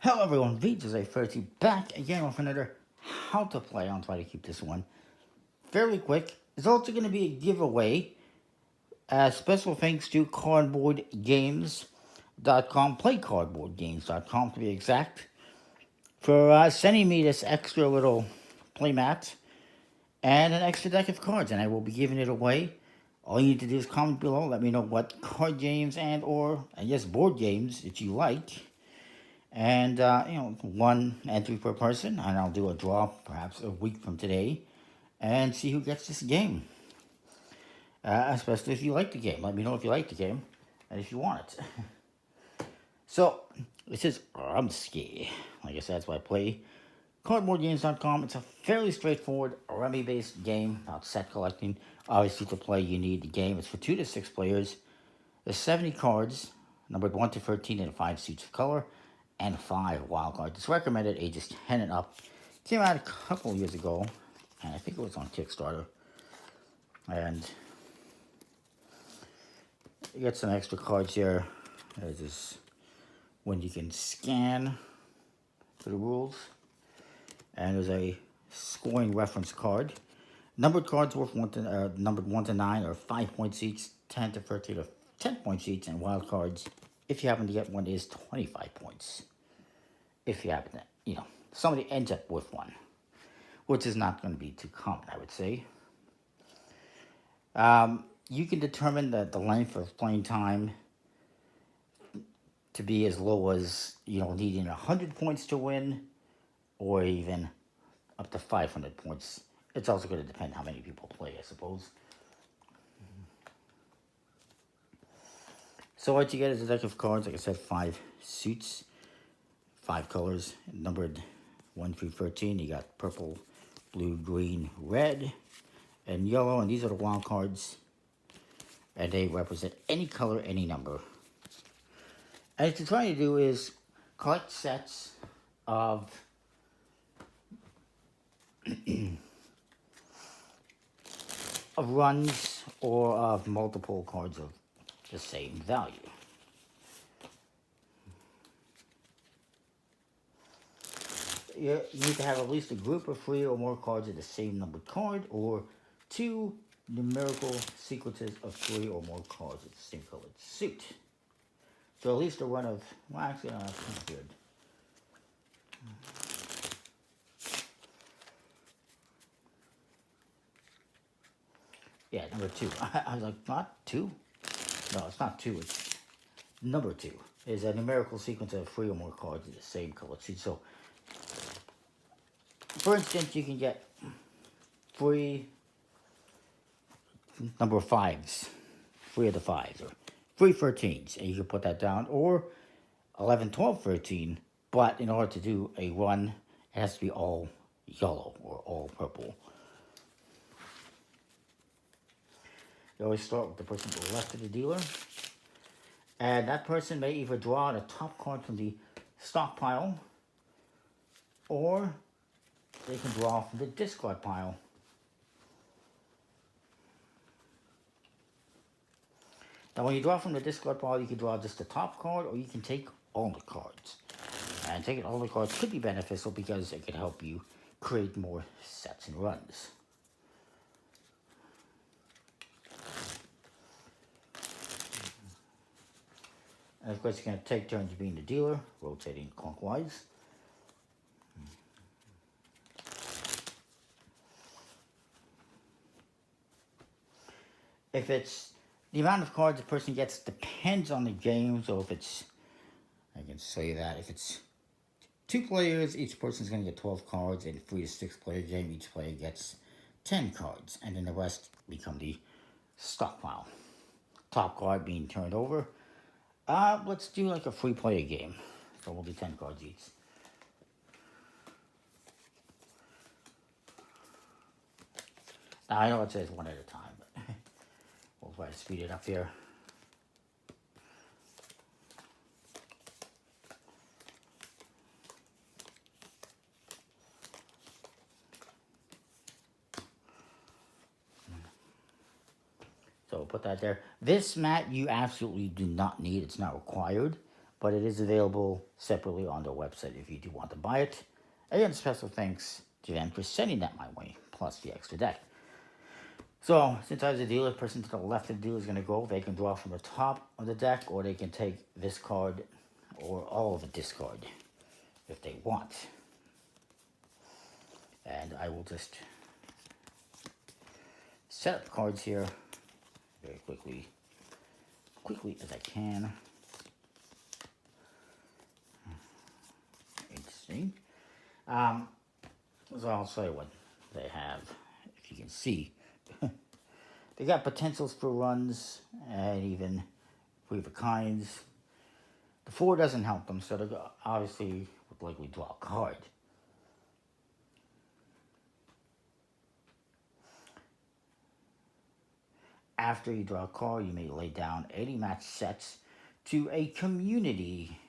Hello everyone, Vegas a 30 back again with another how to play. I'll try to keep this one fairly quick. It's also going to be a giveaway. Special thanks to cardboardgames.com, playcardboardgames.com to be exact, for sending me this extra little playmat and an extra deck of cards, and I will be giving it away. All you need to do is comment below, let me know what card games and yes, board games that you like. And, one entry per person, and I'll do a draw perhaps a week from today and see who gets this game. Especially if you like the game. Let me know if you like the game and if you want it. So, this is Rumski. Like I said, that's why I play cardboardgames.com. It's a fairly straightforward rummy-based game about set collecting. Obviously, to play, you need the game. It's for 2 to 6 players. There's 70 cards, numbered 1 to 13 in 5 suits of color, and 5 wild cards. It's recommended ages 10 and up. Came out a couple years ago, and I think it was on Kickstarter. And you get some extra cards here. There's this one you can scan for the rules. And there's a scoring reference card. Numbered cards worth numbered 1 to 9 are 5 points each, 10 to 13 are 10 points each, and wild cards, if you happen to get one, is 25 points. If you happen to, somebody ends up with one, which is not going to be too common, I would say. You can determine the length of playing time to be as low as, needing 100 points to win, or even up to 500 points. It's also going to depend how many people play, I suppose. So what you get is a deck of cards, like I said, 5 suits, 5 colors, numbered 1 through 13. You got purple, blue, green, red, and yellow, and these are the wild cards. And they represent any color, any number. And what you're trying to do is collect sets of of runs or of multiple cards of the same value. You need to have at least a group of 3 or more cards of the same numbered card, or 2 numerical sequences of 3 or more cards of the same colored suit. So at least a run of, well, actually, no, that's not good. Yeah, number 2. I was like, not 2? No, it's not 2, it's number 2. Is a numerical sequence of 3 or more cards of the same colored suit. So, for instance, you can get 3 number 5s, 3 of the 5s, or 3 13s, and you can put that down, or 11, 12, 13, but in order to do a run, it has to be all yellow or all purple. You always start with the person to the left of the dealer, and that person may either draw the top card from the stockpile, or they can draw from the discard pile. Now when you draw from the discard pile, you can draw just the top card, or you can take all the cards. And taking all the cards could be beneficial because it can help you create more sets and runs. And of course, you're going to take turns being the dealer, rotating clockwise. If it's the amount of cards a person gets depends on the game. So if it's, I can say that if it's 2 players, each person's going to get 12 cards. In a 3 to 6 player game, each player gets 10 cards, and then the rest become the stockpile. Top card being turned over. Let's do like a 3-player game. So we'll do 10 cards each. Now I know it says 1 at a time, but we'll try to speed it up here. So we'll put that there. This mat you absolutely do not need. It's not required. but it is available separately on their website if you do want to buy it. Again, special thanks to them for sending that my way, plus the extra deck. So, since I was a dealer, the person to the left of the dealer is going to go. They can draw from the top of the deck, or they can take this card or all of the discard if they want. And I will just set up the cards here very quickly as I can. Interesting. So I'll show you what they have, if you can see. They got potentials for runs and even three of a kinds. The 4 doesn't help them, so they obviously would likely draw a card. After you draw a card, you may lay down any match sets to a community.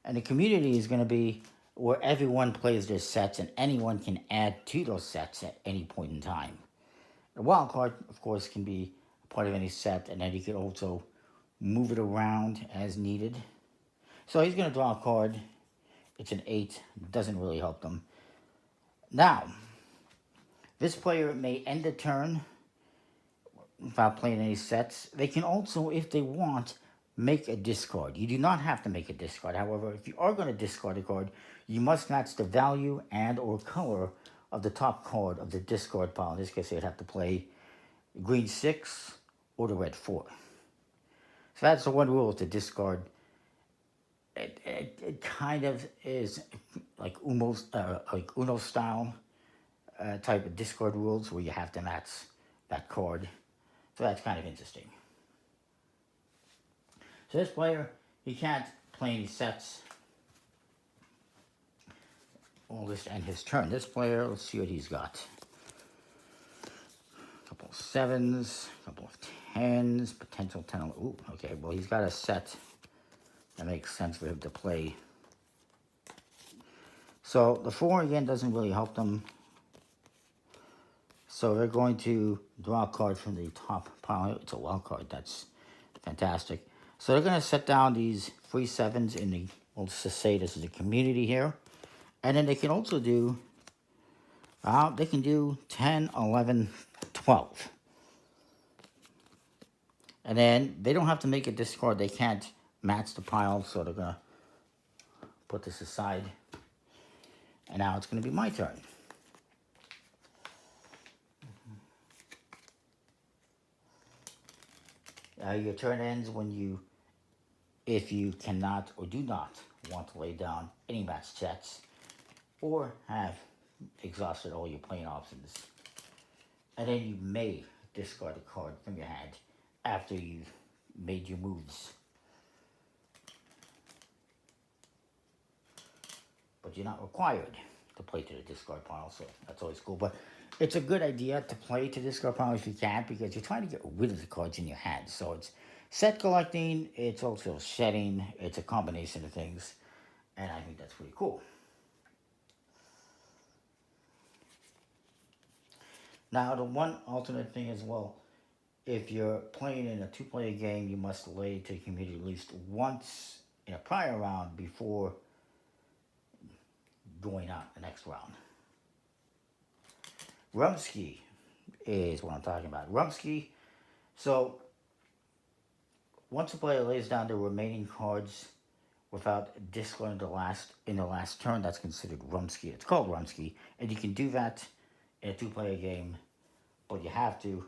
And the community is going to be where everyone plays their sets and anyone can add to those sets at any point in time. A wild card, of course, can be part of any set, and then you can also move it around as needed. So he's going to draw a card. It's an 8. Doesn't really help them. Now, this player may end the turn without playing any sets. They can also, if they want, make a discard. You do not have to make a discard. However, if you are going to discard a card, you must match the value and or color of the top card of the discard pile. In this case, they'd have to play green 6 or the red 4. So that's the one rule to discard. It kind of is like Uno style type of discard rules where you have to match that card. So that's kind of interesting. So this player, he can't play any sets. We'll just end his turn. This player, let's see what he's got. A couple of 7s, a couple of 10s, potential 10. Ooh, okay, well, he's got a set that makes sense for him to play. So the 4, again, doesn't really help them. So they're going to draw a card from the top pile. It's a wild card. That's fantastic. So they're going to set down these 3 7s in the, we'll just say this is a community here. And then they can also do, they can do 10, 11, 12. And then they don't have to make a discard. They can't match the pile, so they're going to put this aside. And now it's going to be my turn. Your turn ends when you, if you cannot or do not want to lay down any match sets, or have exhausted all your playing options. And then you may discard a card from your hand after you've made your moves. But you're not required to play to the discard pile, so that's always cool. But it's a good idea to play to discard pile if you can, because you're trying to get rid of the cards in your hand. So it's set collecting, it's also shedding, it's a combination of things, and I think that's pretty cool. Now, the one alternate thing as well, if you're playing in a 2-player game, you must lay to the community at least once in a prior round before going out the next round. Rumski is what I'm talking about. Rumski, so once a player lays down the remaining cards without discarding in the last turn, that's considered Rumski. It's called Rumski, and you can do that in a 2-player game, but you have to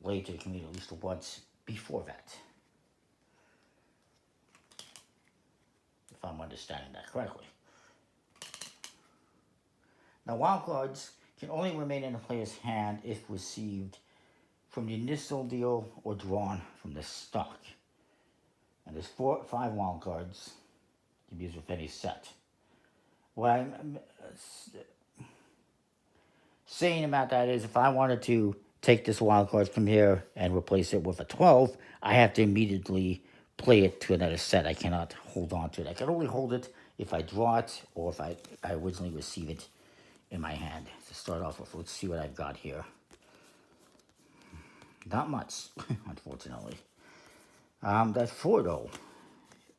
lay to the community at least once before that. If I'm understanding that correctly. Now, wild cards can only remain in a player's hand if received from the initial deal or drawn from the stock. And there's 5 wild cards you can use with any set. What I'm saying about that is, if I wanted to take this wild card from here and replace it with a 12, I have to immediately play it to another set. I cannot hold on to it. I can only hold it if I draw it or if I originally receive it in my hand. To start off with, let's see what I've got here. Not much, unfortunately. That 4, though,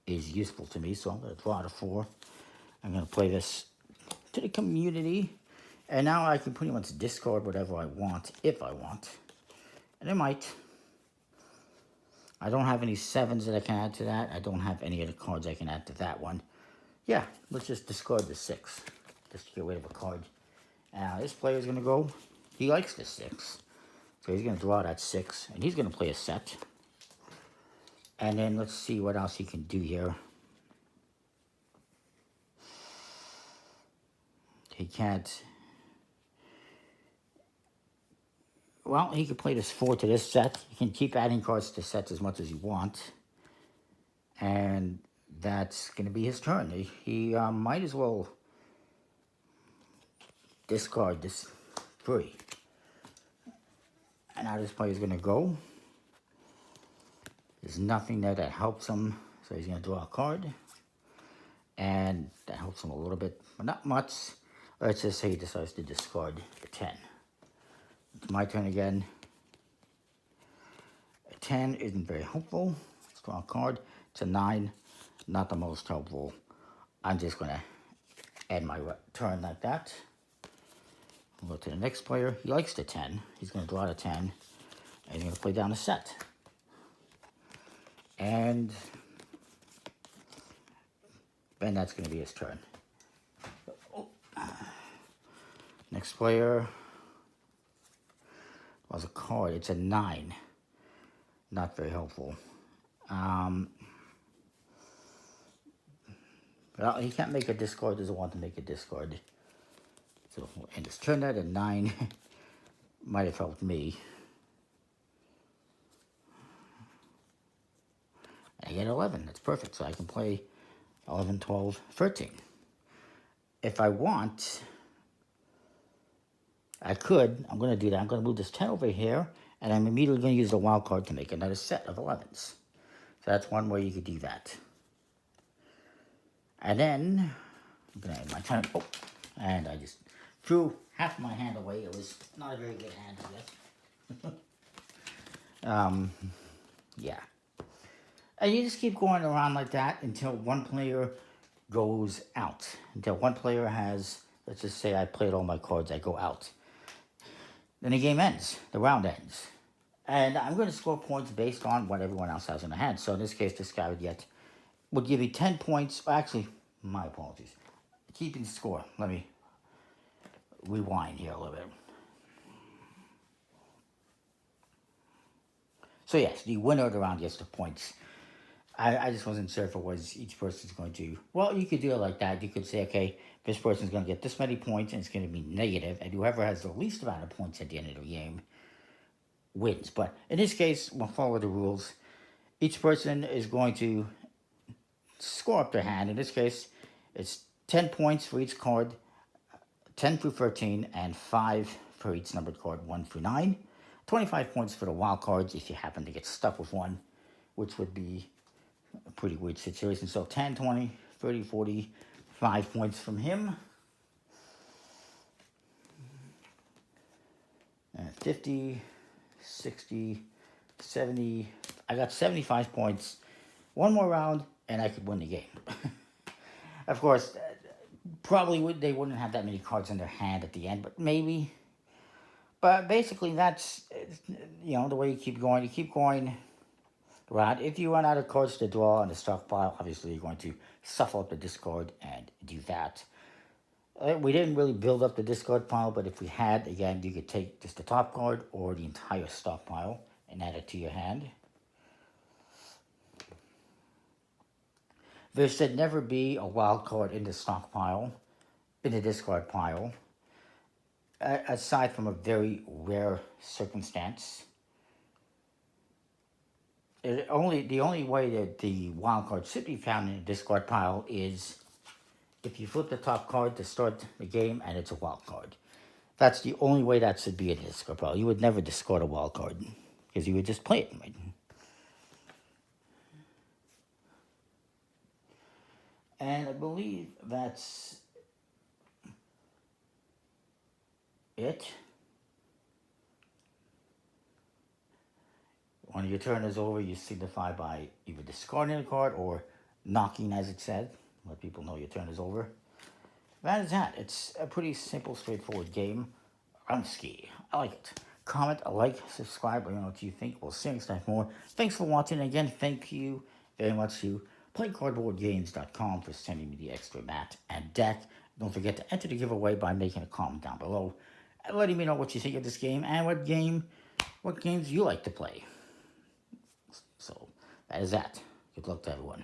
is useful to me, so I'm going to draw out a 4. I'm going to play this to the community, and now I can pretty much discard whatever I want, if I want, and I might. I don't have any 7s that I can add to that. I don't have any other cards I can add to that one. Yeah, let's just discard the 6, just to get rid of a card. Now, this player's going to go, he likes the 6, so he's going to draw that 6, and he's going to play a set. And then let's see what else he can do here. He can't... Well, he could play this 4 to this set. He can keep adding cards to sets as much as you want. And that's going to be his turn. He might as well discard this 3. And now this player's going to go. There's nothing there that helps him, so he's going to draw a card. And that helps him a little bit, but not much. Let's just say he decides to discard the 10. It's my turn again. A 10 isn't very helpful. Let's draw a card. It's a 9, not the most helpful. I'm just going to end my turn like that. We'll go to the next player. He likes the 10. He's going to draw the 10, and he's going to play down a set. And then that's going to be his turn. Next player was a card. It's a 9. Not very helpful. Well, he can't make a discard. Doesn't want to make a discard. So we'll end his turn at a 9. Might have helped me. I get 11. That's perfect. So I can play 11, 12, 13. If I want, I could. I'm going to do that. I'm going to move this 10 over here, and I'm immediately going to use the wild card to make another set of 11s. So that's one way you could do that. And then, I'm going to end my turn. Oh, and I just threw half my hand away. It was not a very good hand, I guess. Yeah. And you just keep going around like that until one player goes out. Until one player has, let's just say I played all my cards, I go out. Then the game ends, the round ends. And I'm going to score points based on what everyone else has in their hand. So in this case, this guy would give you 10 points. Actually, my apologies. Keeping score. Let me rewind here a little bit. So yes, the winner of the round gets the points. I just wasn't sure if it was each person's going to... Well, you could do it like that. You could say, okay, this person's going to get this many points, and it's going to be negative, and whoever has the least amount of points at the end of the game wins. But in this case, we'll follow the rules. Each person is going to score up their hand. In this case, it's 10 points for each card, 10 through 13, and 5 for each numbered card, 1 through 9. 25 points for the wild cards if you happen to get stuck with one, which would be a pretty weird situation. So 10, 20, 30, 40, 5 points from him. 50, 60, 70. I got 75 points. One more round, and I could win the game. Of course, probably they wouldn't have that many cards in their hand at the end, but maybe. But basically, that's, the way you keep going. You keep going. Right, if you run out of cards to draw on the stockpile, obviously you're going to shuffle up the discard and do that. We didn't really build up the discard pile, but if we had, again, you could take just the top card or the entire stockpile and add it to your hand. There should never be a wild card in the stockpile, in the discard pile, aside from a very rare circumstance. The only way that the wild card should be found in the discard pile is if you flip the top card to start the game and it's a wild card. That's the only way that should be in the discard pile. You would never discard a wild card because you would just play it. Right? And I believe that's it. When your turn is over, you signify by either discarding a card or knocking, as it said. Let people know your turn is over. That is that. It's a pretty simple, straightforward game. Rumski. I like it. Comment, like, subscribe, let me know what you think. We'll see you next time for more. Thanks for watching. Again, thank you very much to playcardboardgames.com for sending me the extra mat and deck. Don't forget to enter the giveaway by making a comment down below and letting me know what you think of this game and what games you like to play. So, that is that. Good luck to everyone.